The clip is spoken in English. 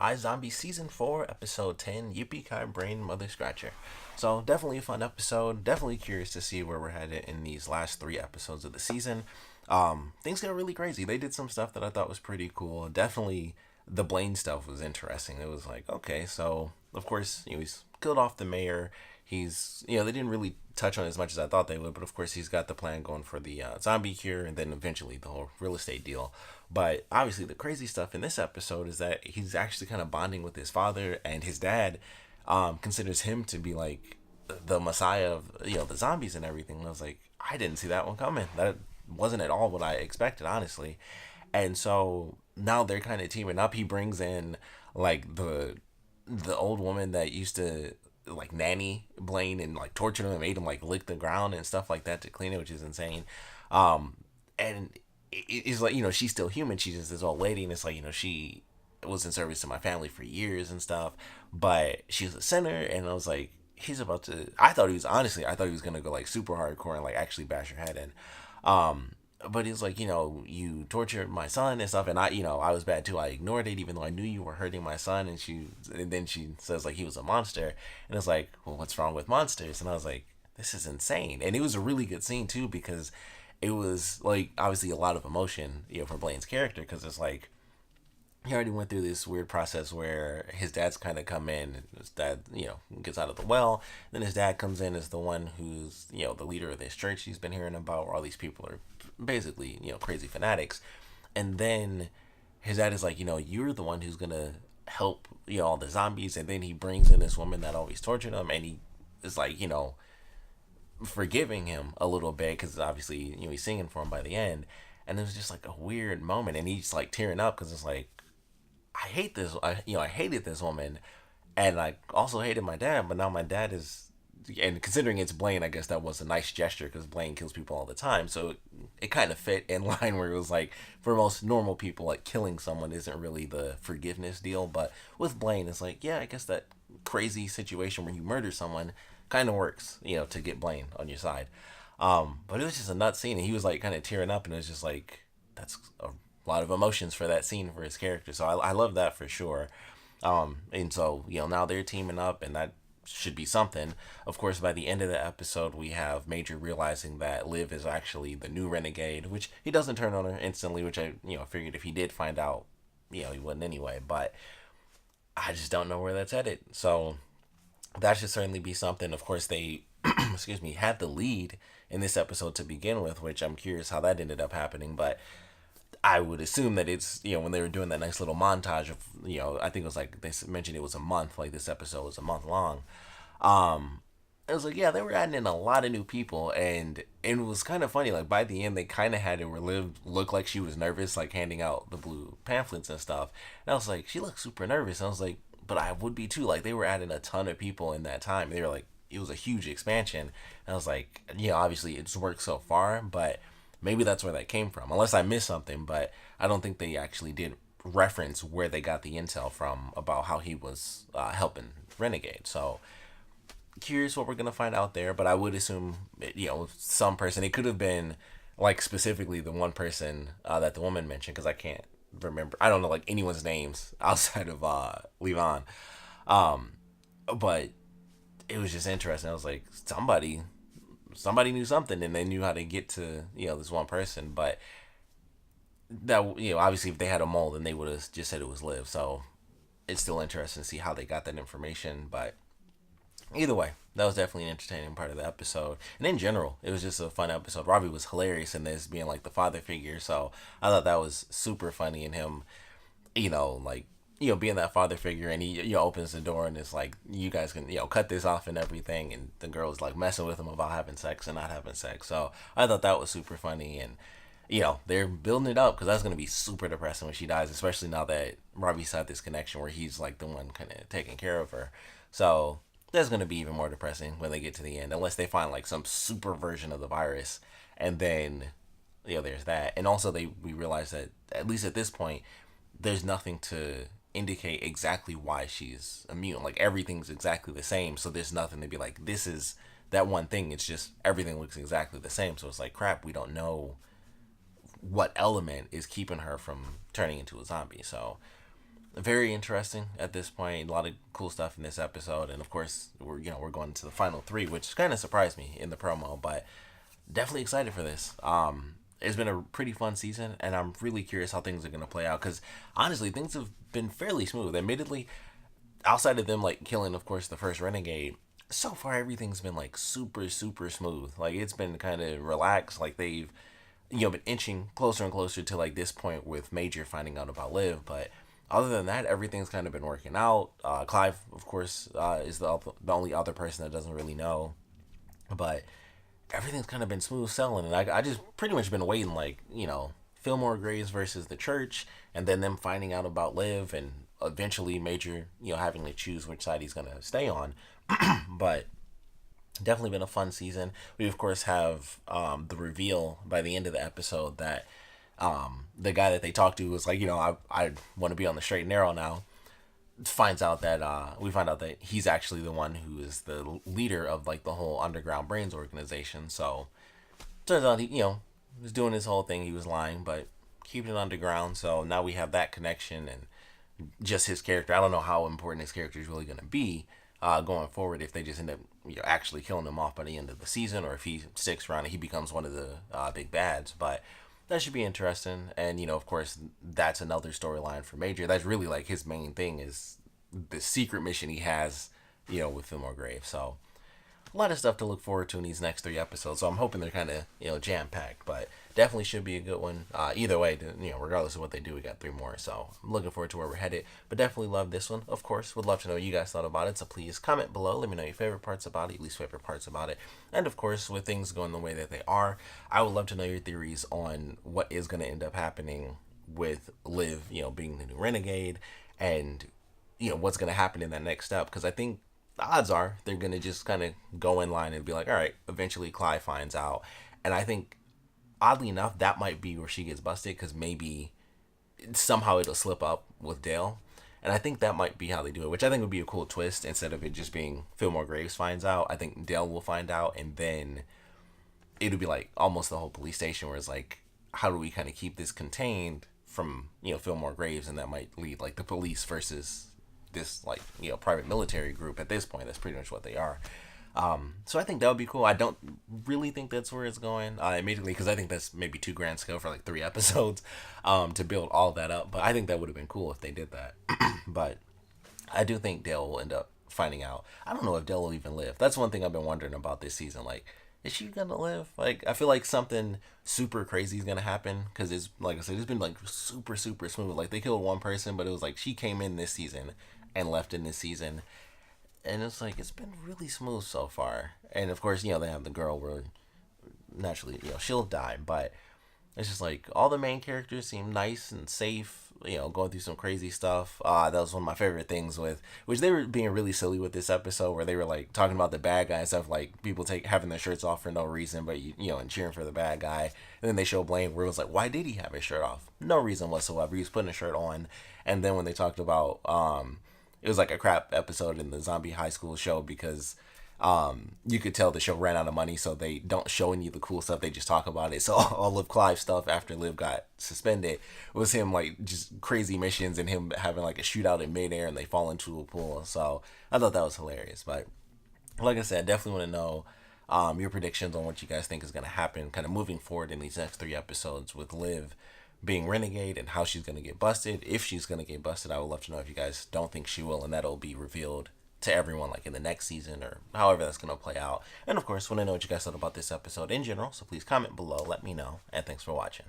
iZombie Season 4, Episode 10, Yippee Brain Motherscratcher. So, definitely a fun episode. Definitely curious to see where we're headed in these last three episodes of the season. Things got really crazy. They did some stuff that I thought was pretty cool. Definitely the Blaine stuff was interesting. It was like, okay, so, of course, he's killed off the mayor. They didn't really touch on it as much as I thought they would, but of course he's got the plan going for the zombie cure and then eventually the whole real estate deal. But obviously the crazy stuff in this episode is that he's actually kind of bonding with his father, and his dad considers him to be like the messiah of the zombies and everything. And I was like, I didn't see that one coming. That wasn't at all what I expected, honestly. And so now they're kind of teaming up. He brings in like the old woman that used to like nanny Blaine and like torture him and made him like lick the ground and stuff like that to clean it, which is insane. And it's like, she's still human. She's just this old lady, and it's like, she was in service to my family for years and stuff, but she's a sinner. And I was like, he's about to. I thought he was gonna go like super hardcore and like actually bash her head in. But it's like, you tortured my son and stuff, and I was bad too. I ignored it, even though I knew you were hurting my son. And then she says like he was a monster, and it's like, well, what's wrong with monsters? And I was like, this is insane. And it was a really good scene too, because it was like obviously a lot of emotion, for Blaine's character, because it's like he already went through this weird process where his dad's kind of come in, and his dad, gets out of the well. Then his dad comes in as the one who's, the leader of this church he's been hearing about, where all these people are basically, crazy fanatics. And then his dad is like, you're the one who's gonna help, all the zombies. And then he brings in this woman that always tortured him, and he is like, forgiving him a little bit, because obviously, he's singing for him by the end. And it was just like a weird moment, and he's like tearing up, because it's like, I hate this. I hated this woman, and I also hated my dad. But now my dad is, and considering it's Blaine, I guess that was a nice gesture, because Blaine kills people all the time. So it kind of fit in line, where it was like, for most normal people, like killing someone isn't really the forgiveness deal. But with Blaine, it's like, yeah, I guess that crazy situation where you murder someone kind of works, to get Blaine on your side. But it was just a nuts scene, and he was like kind of tearing up, and it was just like, that's a lot of emotions for that scene for his character. So I love that for sure. And so, now they're teaming up, and that should be something. Of course, by the end of the episode, we have Major realizing that Liv is actually the new renegade, which he doesn't turn on her instantly, which I, figured if he did find out, he wouldn't anyway. But I just don't know where that's headed. So that should certainly be something. Of course, they, excuse me, had the lead in this episode to begin with, which I'm curious how that ended up happening. But I would assume that it's, when they were doing that nice little montage of, I think it was like, they mentioned it was a month, like this episode was a month long. It was like, yeah, they were adding in a lot of new people, and it was kind of funny. Like, by the end, they kind of had it where Liv looked like she was nervous, like handing out the blue pamphlets and stuff. And I was like, she looks super nervous. And I was like, but I would be too. Like, they were adding a ton of people in that time. They were like, it was a huge expansion. And I was like, obviously it's worked so far, but maybe that's where that came from, unless I missed something. But I don't think they actually did reference where they got the intel from about how he was helping Renegade. So curious what we're gonna find out there. But I would assume, some person. It could have been like specifically the one person that the woman mentioned, because I can't remember. I don't know like anyone's names outside of Levon. But it was just interesting. I was like, somebody knew something, and they knew how to get to this one person. But that, obviously if they had a mole, then they would have just said it was Liv. So it's still interesting to see how they got that information. But either way, that was definitely an entertaining part of the episode. And in general, it was just a fun episode. Ravi was hilarious in this, being like the father figure. So I thought that was super funny, in him, like, being that father figure. And he, opens the door, and it's like, you guys can, cut this off and everything. And the girl's like messing with him about having sex and not having sex. So I thought that was super funny. And, they're building it up, because that's going to be super depressing when she dies, especially now that Ravi's had this connection where he's like the one kind of taking care of her. So that's going to be even more depressing when they get to the end, unless they find like some super version of the virus. And then, there's that. And also we realize that, at least at this point, there's nothing to indicate exactly why she's immune. Like, everything's exactly the same, so there's nothing to be like, this is that one thing. It's just everything looks exactly the same. So it's like, crap, we don't know what element is keeping her from turning into a zombie. So Very interesting at this point. A lot of cool stuff in this episode, and of course, we're going to the final three, which kind of surprised me in the promo, but definitely excited for this. It's been a pretty fun season, and I'm really curious how things are going to play out. Because honestly, things have been fairly smooth. Admittedly, outside of them like killing, of course, the first renegade, so far everything's been like super super smooth. Like it's been kind of relaxed. Like they've been inching closer and closer to like this point with Major finding out about Liv, but other than that, everything's kind of been working out. Clive, of course, is the only other person that doesn't really know, but everything's kind of been smooth sailing, and I just pretty much been waiting, like, Filmore Graves versus the church, and then them finding out about Liv, and eventually Major, having to choose which side he's gonna stay on. But definitely been a fun season. We of course have the reveal by the end of the episode that the guy that they talked to was like, I want to be on the straight and narrow now. Finds out that we find out that he's actually the one who is the leader of like the whole Underground Brains organization. So turns out he was doing his whole thing. He was lying, but keeping it underground. So now we have that connection and just his character. I don't know how important his character is really going to be going forward, if they just end up actually killing him off by the end of the season, or if he sticks around and he becomes one of the big bads. But that should be interesting. And of course, that's another storyline for Major. That's really like his main thing, is the secret mission he has, with Filmore Graves. So a lot of stuff to look forward to in these next three episodes. So I'm hoping they're kind of jam packed, but definitely should be a good one. Either way, regardless of what they do, we got three more. So I'm looking forward to where we're headed. But definitely love this one. Of course, would love to know what you guys thought about it. So please comment below. Let me know your favorite parts about it, your least favorite parts about it. And of course, with things going the way that they are, I would love to know your theories on what is going to end up happening with Liv, being the new renegade, and what's going to happen in that next step. Because I think the odds are they're going to just kind of go in line and be like, all right, eventually Clive finds out. And I think, oddly enough, that might be where she gets busted, because maybe somehow it'll slip up with Dale. And I think that might be how they do it, which I think would be a cool twist. Instead of it just being Fillmore Graves finds out, I think Dale will find out, and then it'll be like almost the whole police station, where it's like, how do we kind of keep this contained from, Fillmore Graves? And that might lead like the police versus this like private military group. At this point, that's pretty much what they are. So I think that would be cool. I don't really think that's where it's going immediately, because I think that's maybe too grand scale for like 3 episodes to build all that up. But I think that would have been cool if they did that. But I do think Dale will end up finding out. I don't know if Dale will even live. That's one thing I've been wondering about this season. Like, is she gonna live? Like, I feel like something super crazy is gonna happen, because it's, like I said, it's been like super super smooth. Like, they killed one person, but it was like she came in this season and left in this season, and it's like it's been really smooth so far. And of course, they have the girl where naturally she'll die, but it's just like all the main characters seem nice and safe, going through some crazy stuff. That was one of my favorite things, with which they were being really silly with this episode, where they were like talking about the bad guy and stuff, like people having their shirts off for no reason, but and cheering for the bad guy. And then they show Blaine, where it was like, why did he have his shirt off? No reason whatsoever. He was putting a shirt on. And then when they talked about it was like a crap episode in the zombie high school show, because you could tell the show ran out of money, so they don't show any of the cool stuff. They just talk about it. So all of Clive's stuff after Liv got suspended was him like just crazy missions, and him having like a shootout in midair, and they fall into a pool. So I thought that was hilarious. But like I said, definitely want to know your predictions on what you guys think is going to happen kind of moving forward in these next 3 episodes, with Liv being renegade and how she's going to get busted. If she's going to get busted, I would love to know if you guys don't think she will, and that'll be revealed to everyone like in the next season, or however that's going to play out. And of course, want to know what you guys thought about this episode in general, so please comment below, let me know, and thanks for watching.